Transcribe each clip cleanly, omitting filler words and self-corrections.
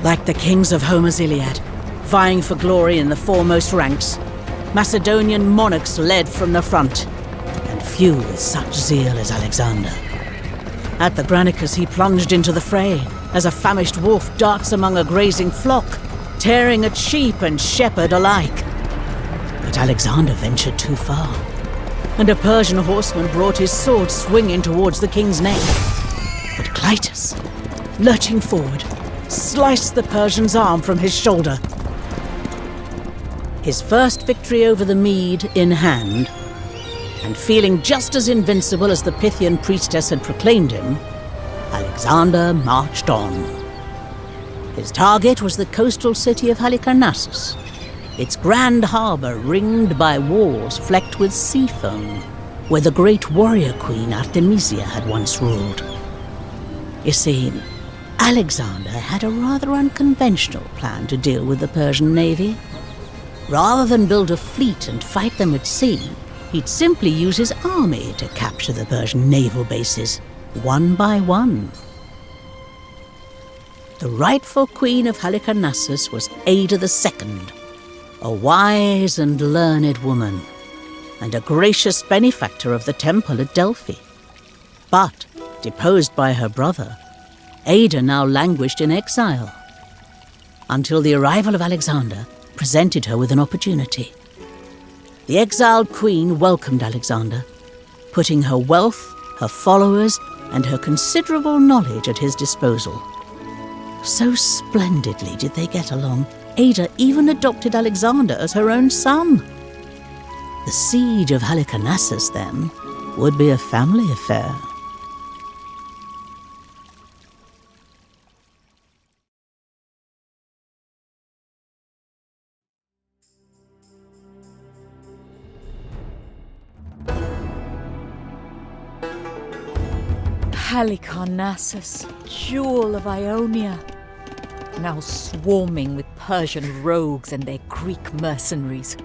Like the kings of Homer's Iliad, vying for glory in the foremost ranks, Macedonian monarchs led from the front, and few with such zeal as Alexander. At the Granicus he plunged into the fray, as a famished wolf darts among a grazing flock, tearing at sheep and shepherd alike. But Alexander ventured too far, and a Persian horseman brought his sword swinging towards the king's neck. But Clytus, lurching forward, sliced the Persian's arm from his shoulder. His first victory over the Mede in hand, and feeling just as invincible as the Pythian priestess had proclaimed him, Alexander marched on. His target was the coastal city of HALIKARNAS, its grand harbor ringed by walls flecked with sea foam, where the great warrior queen Artemisia had once ruled. You see, Alexander had a rather unconventional plan to deal with the Persian navy. Rather than build a fleet and fight them at sea, he'd simply use his army to capture the Persian naval bases, one by one. The rightful queen of HALIKARNASSUS was Ada II, a wise and learned woman, and a gracious benefactor of the temple at Delphi. But, deposed by her brother, Ada now languished in exile, until the arrival of Alexander presented her with an opportunity. The exiled queen welcomed Alexander, putting her wealth, her followers, and her considerable knowledge at his disposal. So splendidly did they get along, Ada even adopted Alexander as her own son. The siege of HALIKARNASSUS, then, would be a family affair. HALIKARNASSUS, jewel of Ionia, now swarming with Persian rogues and their Greek mercenaries.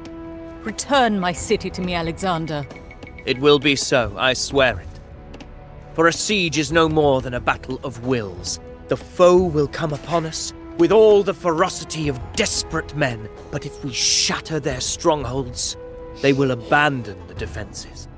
Return my city to me, Alexander. It will be so, I swear it. For a siege is no more than a battle of wills. The foe will come upon us with all the ferocity of desperate men, but if we shatter their strongholds, they will abandon the defenses.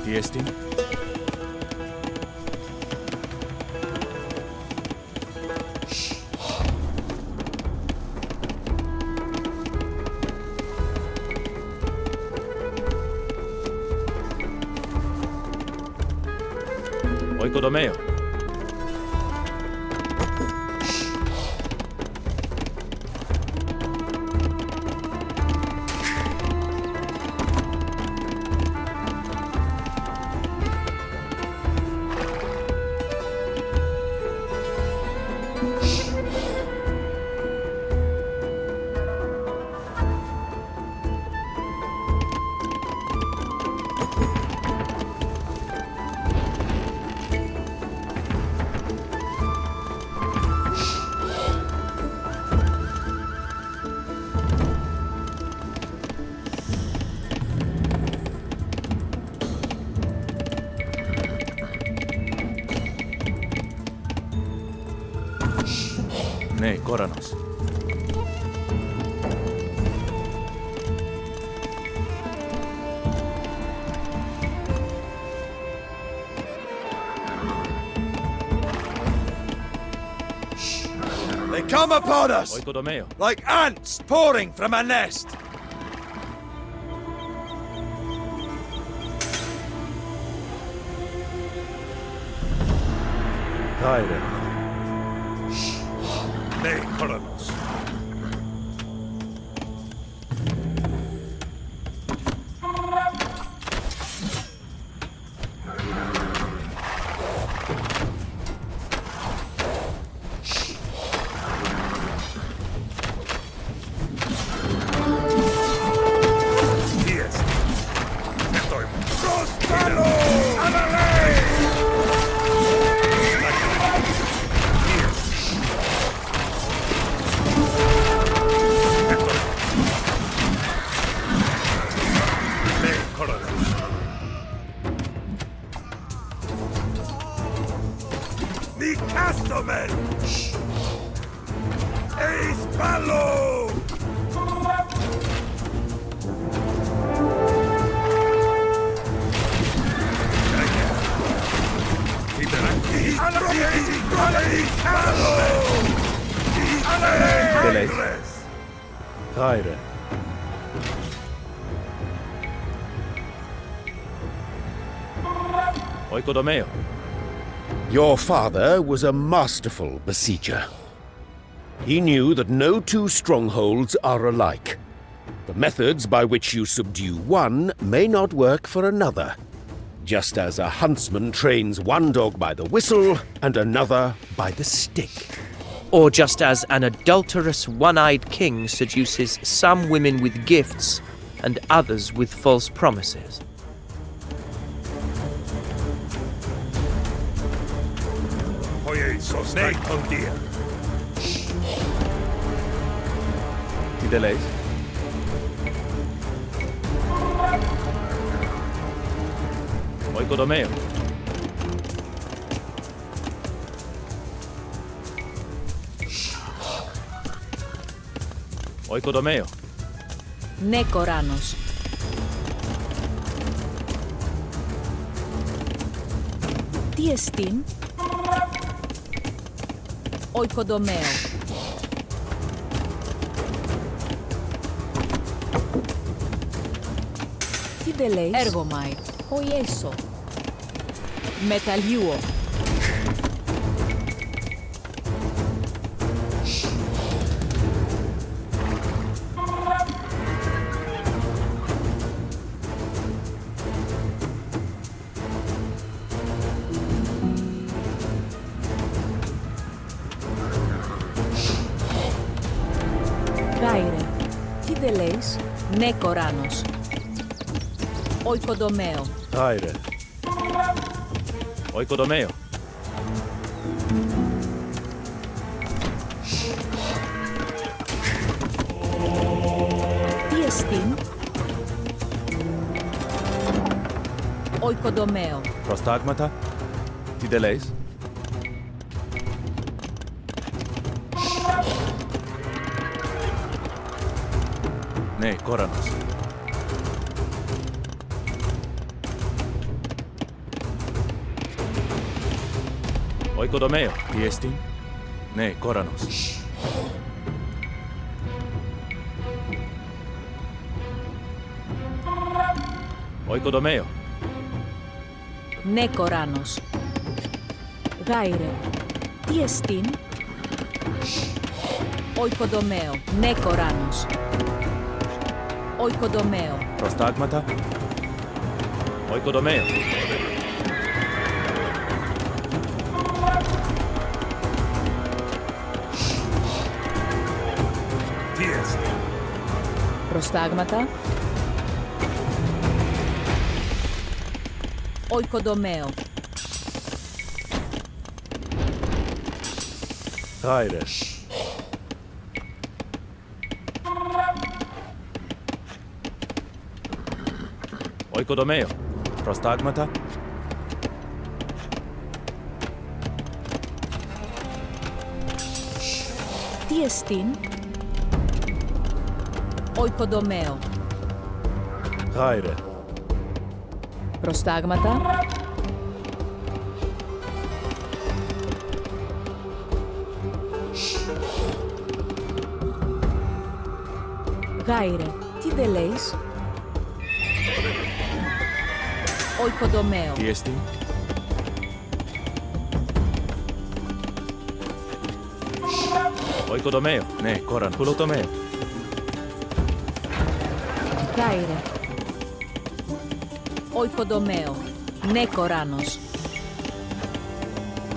Jestem? Oikodomeo. Ναι, Κόρανος. They come upon us! Oikodomeo. Like ants pouring from a nest! Kaire. Ναι, Κόρανος. Cross battle! Follow! Delays. Gaire. Oikodomeo. Your father was a masterful besieger. He knew that no two strongholds are alike. The methods by which you subdue one may not work for another, just as a huntsman trains one dog by the whistle and another by the stick. Or just as an adulterous one-eyed king seduces some women with gifts and others with false promises. Delays. Oikodomeo. Oikodomeo. Ναι, Κοράνος. Τι εστίν? Οικοδομαίο. Τι δε λέεις? Έργομαι. Οϊέσω. Μεταλλιούω. Γάιρε. Τι δε λέεις? Ναι, Κοράνος. Οικοδομαίο. Gaire. Oikodomeo. Τι εστίν? Οικοδομαίο. Προστάγματα. Τι delays. Ναι, Κόρανος. Oikodomeo. Τι εστίν? Ναι, Κόρανος. Oikodomeo. Ναι, Κοράνος. Γάιρε. Τι εστίν? Οικοδομαίο. Ναι, Κοράνος. Οικοδομαίο. Προστάγματα. Oikodomeo. Προστάγματα. Οικοδομαίο. Gaire. Oikodomeo. Προστάγματα. Τι εστίν? Οικοδομαίο. Gaire. Προστάγματα. Γάιρε. Τι δε λέεις? Οικοδομαίο. Τι εστίν? Oikodomeo. Ναι, Κόραν. Πουλοτομeo. Γάιρε. Οικοδομαίο. Ναι, Κοράνος.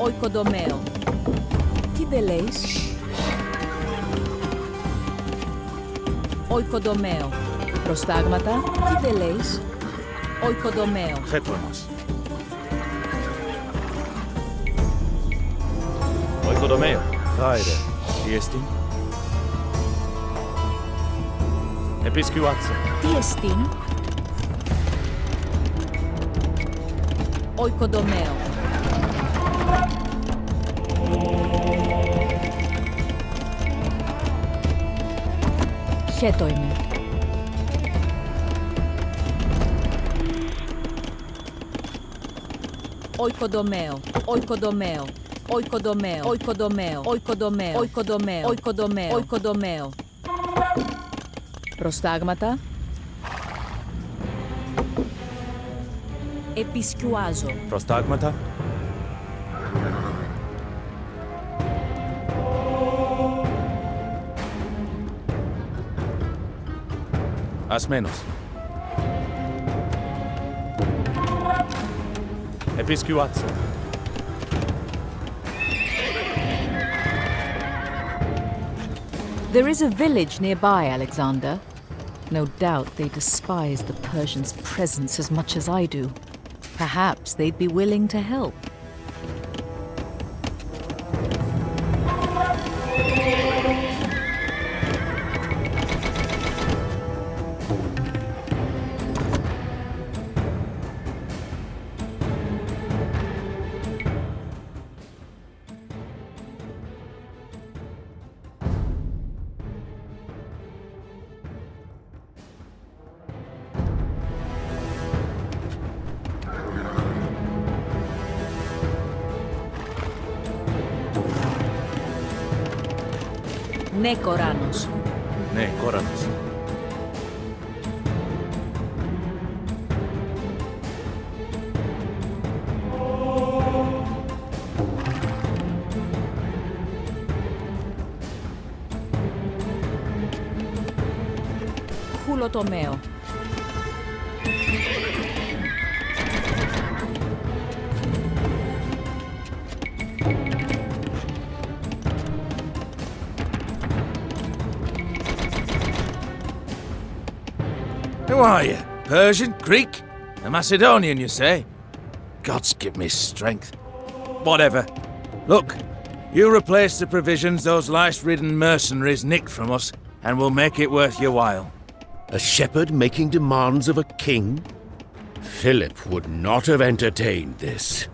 Οικοδομαίο. Τι δε λέεις? Οικοδομαίο. Προστάγματα. Τι δε λέεις? Οικοδομαίο. Χέτρονος. Oikodomeo. Gaire. Τι εστίν? Επισκιουάτσα. Τι εστίν? Οικοδομαίο. Ketoime. Oikodomeo, oikodomeo, oikodomeo, oikodomeo, oikodomeo, oikodomeo, oikodomeo, oikodomeo. Prostagmata. Episkouazo. Prostagmata. Asmenos. Episkouatso. There is a village nearby, Alexander. No doubt they despise the Persians' presence as much as I do. Perhaps they'd be willing to help. Ne Koranos. Ne Koranos. Χουλοτομαίο. Who are you? Persian? Greek? A Macedonian, you say? Gods give me strength. Whatever. Look, you replace the provisions those lice-ridden mercenaries nicked from us, and we'll make it worth your while. A shepherd making demands of a king? Philip would not have entertained this.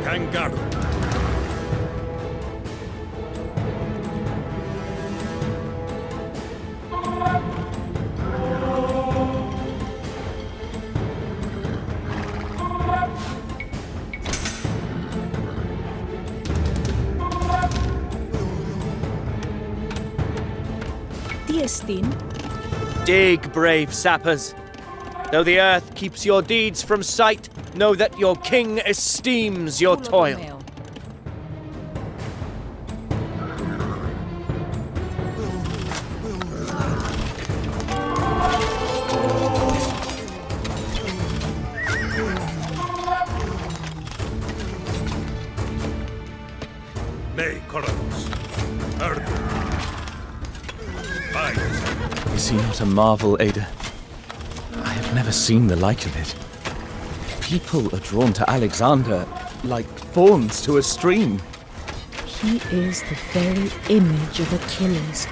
Kangaroo. Diestin. Dig, brave sappers. Though the earth keeps your deeds from sight, know that your king esteems your toil. Χουλοτομαίο. Ne Koranos. Erdo. Aye. Is he not a marvel, Ada? I have never seen the like of it. People are drawn to Alexander like fawns to a stream. He is the very image of Achilles,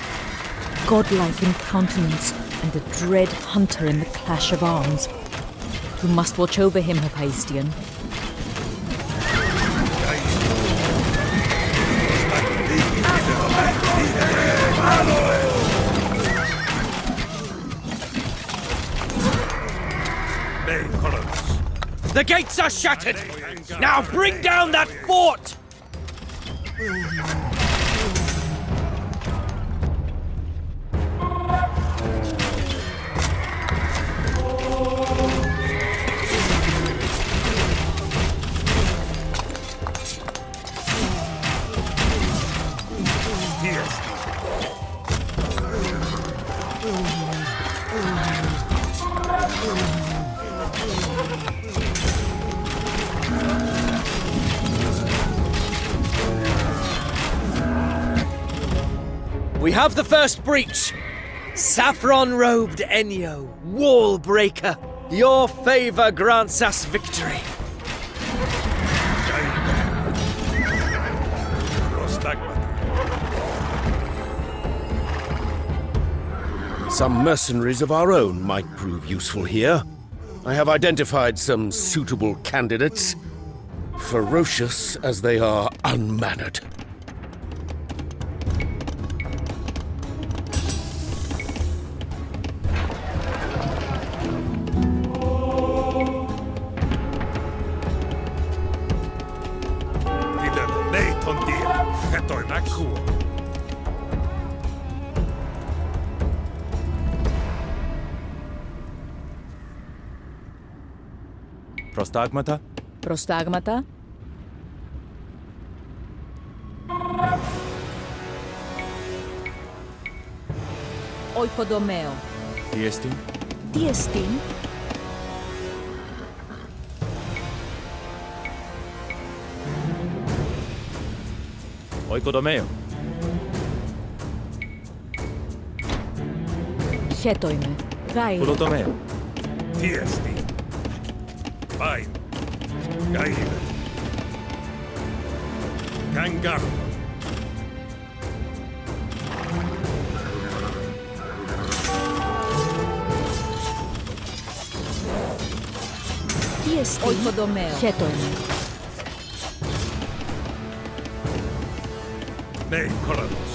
godlike in countenance and a dread hunter in the clash of arms. You must watch over him, Hephaestion. Ne Koranos. The gates are shattered! Now bring down that fort! We have the first breach. Saffron-robed Enyo, wall breaker. Your favor grants us victory. Some mercenaries of our own might prove useful here. I have identified some suitable candidates, ferocious as they are unmannered. Prostagmata? Prostagmata. Oikodomeo. Diestin? Diestin. Oikodomeo. Χέτοιμαι. Γάιρε. Pulotomeo. Tiesti. Vain. Gaire. Kangaroo. Διεστή. Οικοδομαίο. Χέτοιμαι. Nei Chronicles.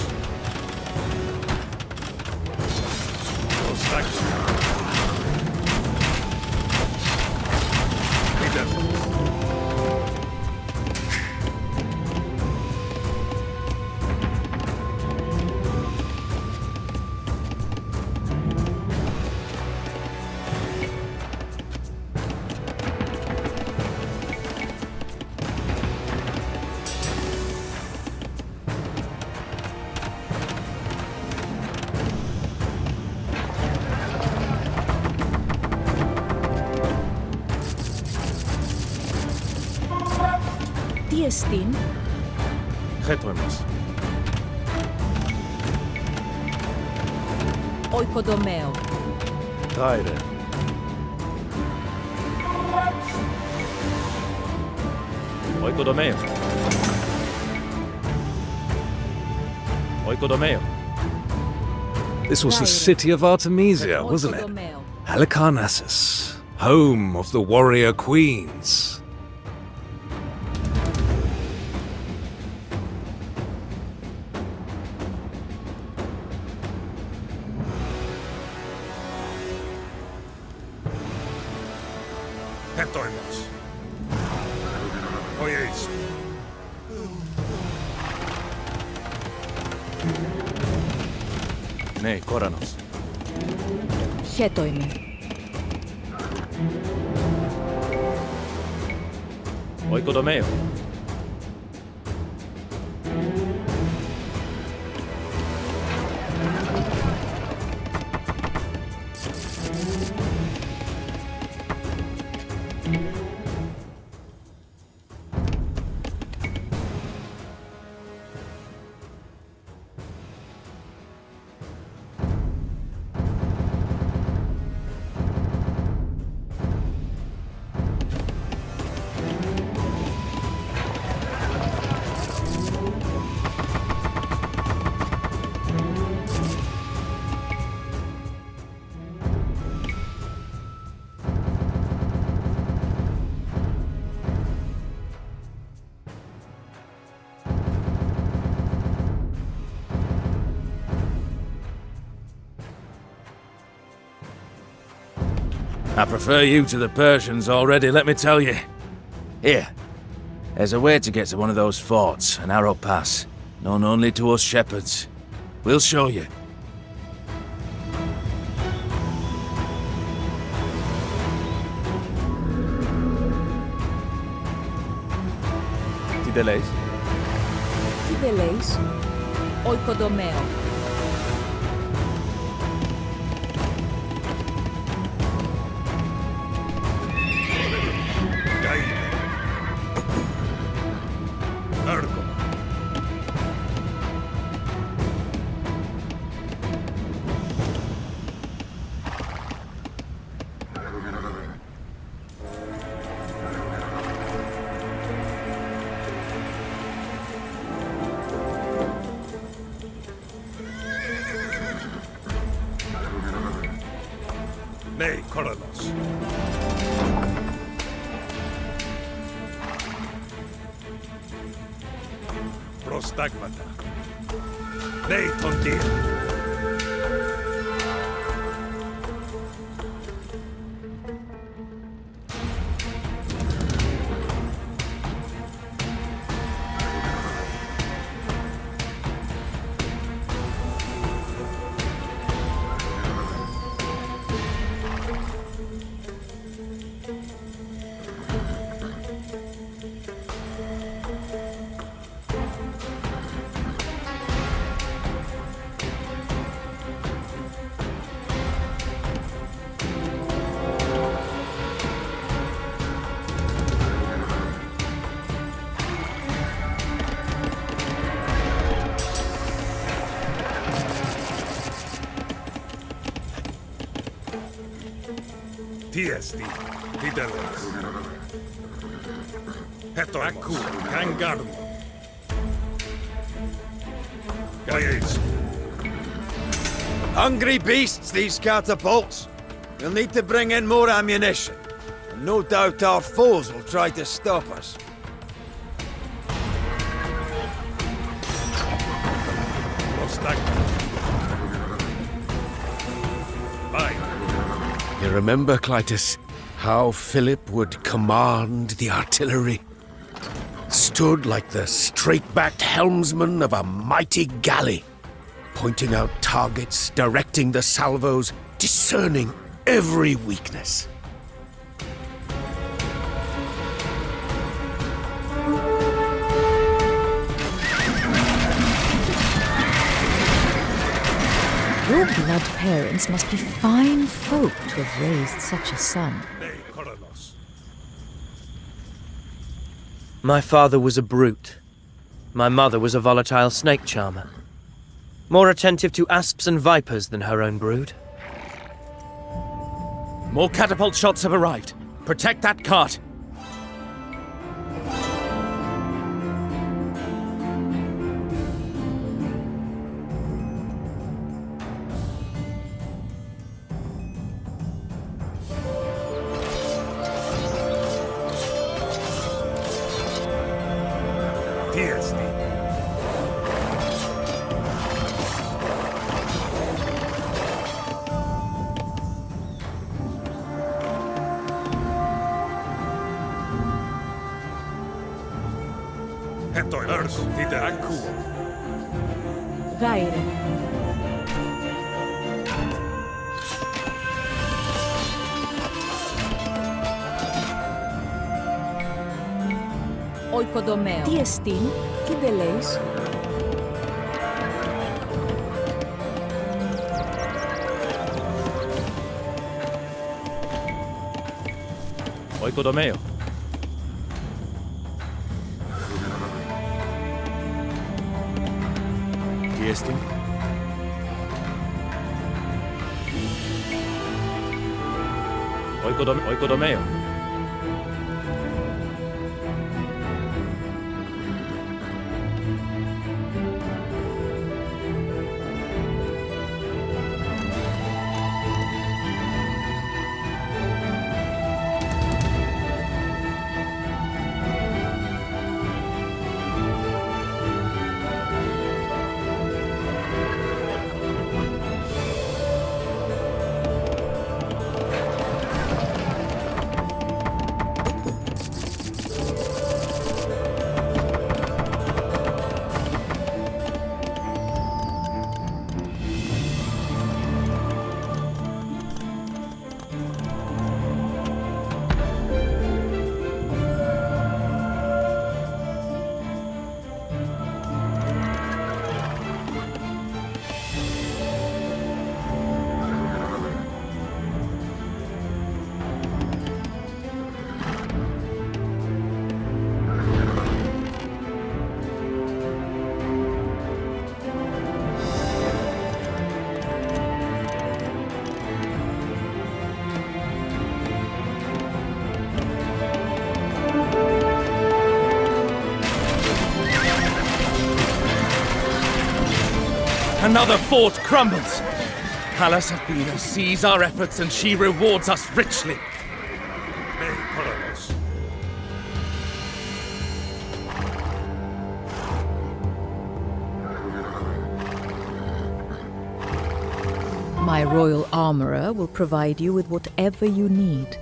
Διεστήν. Χέτοιμος. Οικοδομαίο. Γάιρε. Oikodomeo. Oikodomeo. This was the city of Artemisia, wasn't it? Οικοδομαίο. HALIKARNAS, home of the warrior queens. Hetoimos. Ojeis. Ναι, Κόρανος. Χέτοιμαι. Oikodomeo. I prefer you to the Persians already, let me tell you. Here, there's a way to get to one of those forts, an arrow pass, known only to us shepherds. We'll show you. Τι δεν λέεις? Τι δεν λέεις? Οικοδομαίο. Nee, Koronos. Prostagmata. Nee, Tondir. Tiesti, Tidelas. Hetoaku, Kangarm. Gaies. Hungry beasts, these catapults. We'll need to bring in more ammunition. And no doubt our foes will try to stop us. Prostagmata. Bye. You remember, Clytus, how Philip would command the artillery? Stood like the straight-backed helmsman of a mighty galley, pointing out targets, directing the salvos, discerning every weakness. Your blood parents must be fine folk to have raised such a son. Nee, Koronos. My father was a brute. My mother was a volatile snake charmer. More attentive to asps and vipers than her own brood. More catapult shots have arrived. Protect that cart. Tiesti. Hetoilers, Tideraku. Gaire. Oikodomeo. Τι εστίν, τι δε λέεις. Oikodomeo. Tiesti. Oikodomeo. Another fort crumbles. Pallas Athena sees our efforts and she rewards us richly. Me Coronos. My royal armorer will provide you with whatever you need.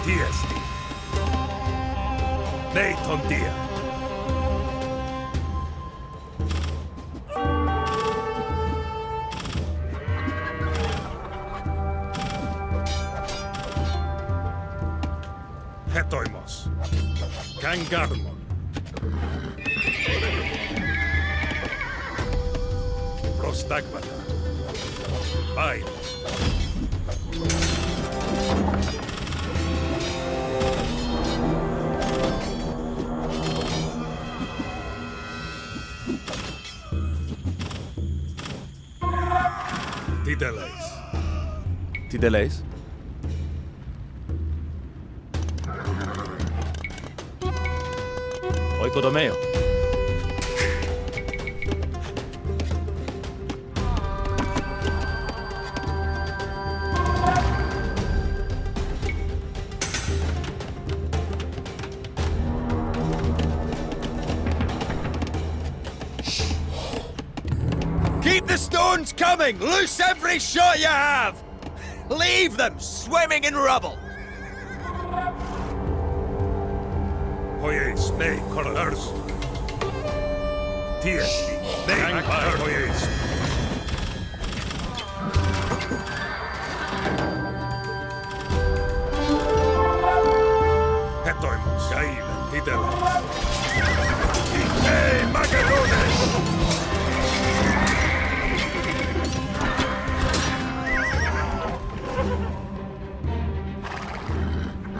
Tiesti. Me tontia. Hetoimos. Kangarmon. Prostagmata. Vai. Titeleis. Tideleis? Oikodomeo. Keep the stones coming! Loose every shot you have! Leave them swimming in rubble! Hoies, me Coronos. Tiesti. Me Ankar hoies. Hetoimos. Gailen. Titeleis. Hey, Magadones!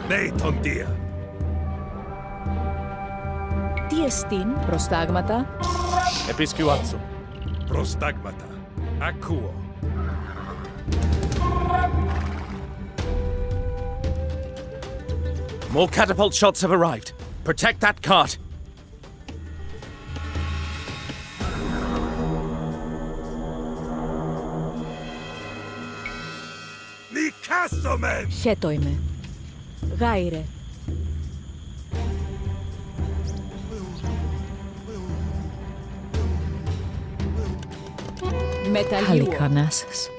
Me tontia. Tiestin, prostagmata. Episcuatsu. Prostagmata. Akuo. More catapult shots have arrived. Protect that cart. Nikasomen! Χέτοιμε. Γάιρε. HALIKARNAS.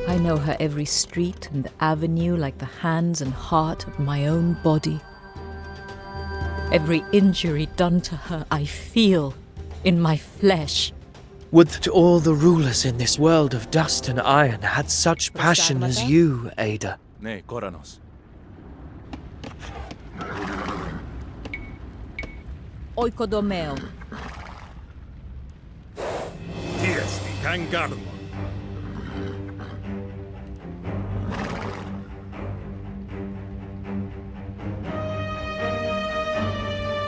I know her every street and avenue like the hands and heart of my own body. Every injury done to her I feel in my flesh. Would that all the rulers in this world of dust and iron had such passion as you, Ada. Ne, Koranos. Oikodomeo. Tiesti. Kangarmon.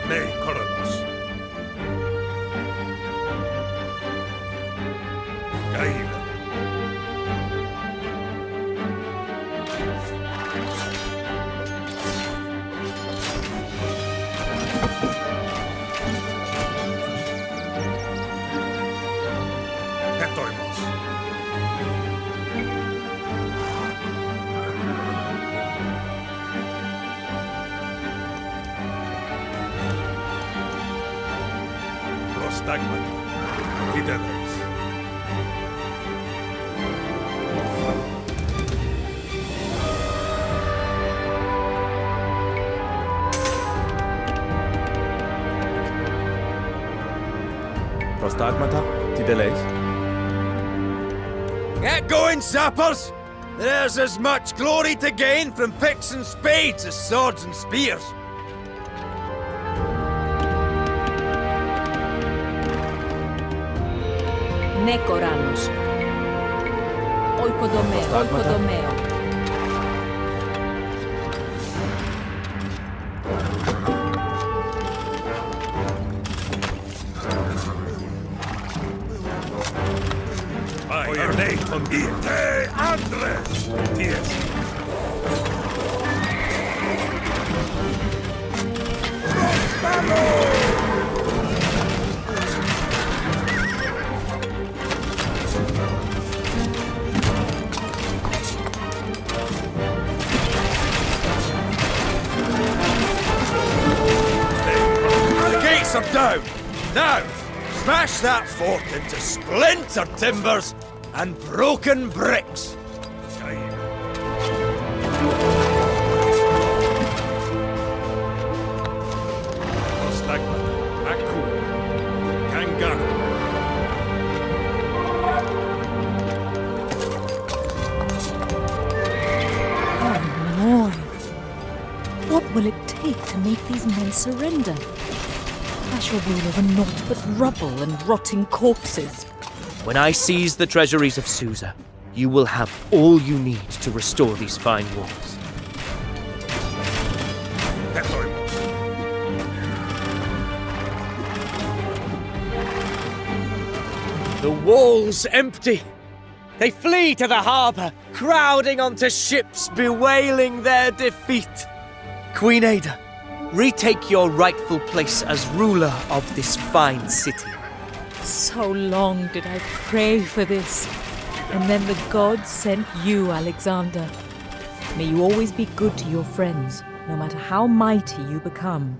Me Coronos. Gailen. Hetoimos. Prostagmata. Titeleis. Prostagmata. Tideleis. Get going, sappers! There's as much glory to gain from picks and spades as swords and spears. Νεκοράnos. Oikodomeo. Oikodomeo. Vai. Violaton ite Andres! Tiesti. The gates are down! Now, smash that fort into splintered timbers and broken bricks! Oh, boy. What will it take to make these men surrender? I shall rule over naught but rubble and rotting corpses. When I seize the treasuries of Susa, you will have all you need to restore these fine walls. The walls empty! They flee to the harbour, crowding onto ships, bewailing their defeat. Queen Ada, retake your rightful place as ruler of this fine city. So long did I pray for this, and then the gods sent you, Alexander. May you always be good to your friends, no matter how mighty you become.